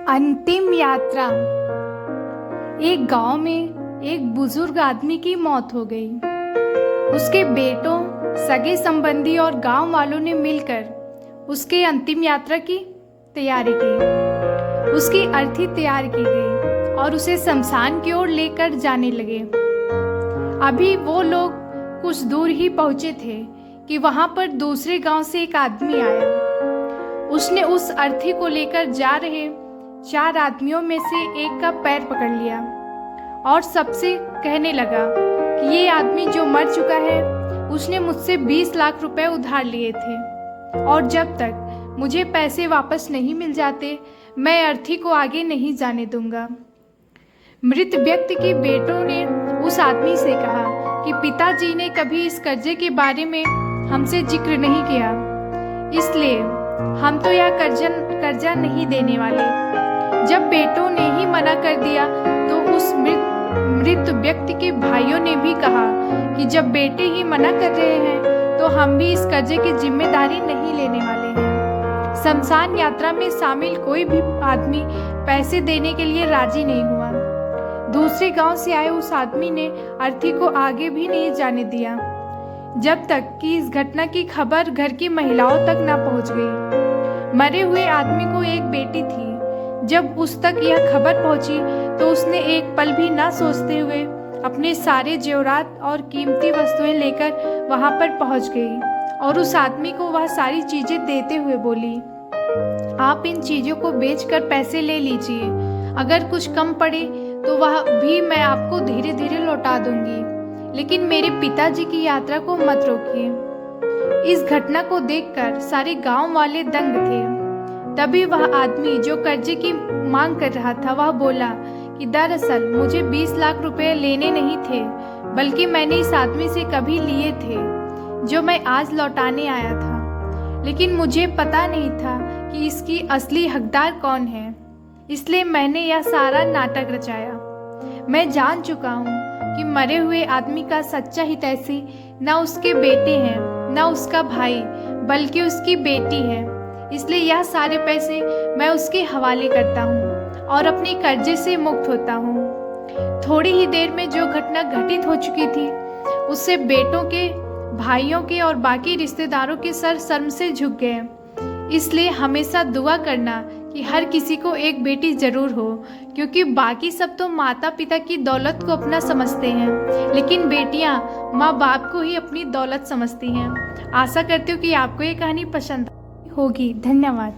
अंतिम यात्रा। एक गांव में एक बुजुर्ग आदमी की मौत हो गई। उसके बेटों, सगे संबंधी और गांव वालों ने मिलकर उसके अंतिम यात्रा की तैयारी की। उसकी अर्थी तैयार की गई और उसे शमशान की ओर लेकर जाने लगे। अभी वो लोग कुछ दूर ही पहुंचे थे कि वहां पर दूसरे गांव से एक आदमी आया। उसने उस अर्थी को लेकर जा रहे 4 आदमियों में से एक का पैर पकड़ लिया और सबसे कहने लगा कि ये आदमी जो मर चुका है, उसने मुझसे 20 लाख रुपए उधार लिए थे और जब तक मुझे पैसे वापस नहीं मिल जाते, मैं अर्थी को आगे नहीं जाने दूंगा। मृत व्यक्ति के बेटों ने उस आदमी से कहा कि पिताजी ने कभी इस कर्जे के बारे में हमसे जिक्र नहीं किया, इसलिए हम तो यह कर्जा नहीं देने वाले। जब बेटों ने ही मना कर दिया तो उस मृत व्यक्ति के भाइयों ने भी कहा कि जब बेटे ही मना कर रहे हैं तो हम भी इस कर्जे की जिम्मेदारी नहीं लेने वाले हैं। शमशान यात्रा में शामिल कोई भी आदमी पैसे देने के लिए राजी नहीं हुआ। दूसरे गांव से आए उस आदमी ने अर्थी को आगे भी नहीं जाने दिया जब तक कि इस घटना की खबर घर की महिलाओं तक न पहुंच गई। मरे हुए आदमी को एक बेटी थी। जब उस तक यह खबर पहुंची तो उसने एक पल भी न सोचते हुए अपने सारे जेवरात और कीमती वस्तुएं लेकर वहां पर पहुंच गई और उस आदमी को वह सारी चीजें देते हुए बोली, आप इन चीजों को बेचकर पैसे ले लीजिए। अगर कुछ कम पड़े तो वह भी मैं आपको धीरे धीरे लौटा दूंगी, लेकिन मेरे पिताजी की यात्रा को मत रोकिए। इस घटना को देखकर सारे गांव वाले दंग थे। तभी वह आदमी जो कर्जे की मांग कर रहा था, वह बोला कि दरअसल मुझे 20 लाख रुपए लेने नहीं थे, बल्कि मैंने इस आदमी से कभी लिए थे जो मैं आज लौटाने आया था, लेकिन मुझे पता नहीं था कि इसकी असली हकदार कौन है, इसलिए मैंने यह सारा नाटक रचाया। मैं जान चुका हूँ कि मरे हुए आदमी का सच्चा हितैषी न उसके बेटे हैं न उसका भाई, बल्कि उसकी बेटी है, इसलिए यह सारे पैसे मैं उसके हवाले करता हूँ और अपने कर्जे से मुक्त होता हूँ। थोड़ी ही देर में जो घटना घटित हो चुकी थी, उससे बेटों के, भाइयों के और बाकी रिश्तेदारों के सर शर्म से झुक गए। इसलिए हमेशा दुआ करना कि हर किसी को एक बेटी जरूर हो, क्योंकि बाकी सब तो माता पिता की दौलत को अपना समझते हैं, लेकिन बेटियां माँ बाप को ही अपनी दौलत समझती हैं। आशा करती हूँ कि आपको ये कहानी पसंद होगी। धन्यवाद।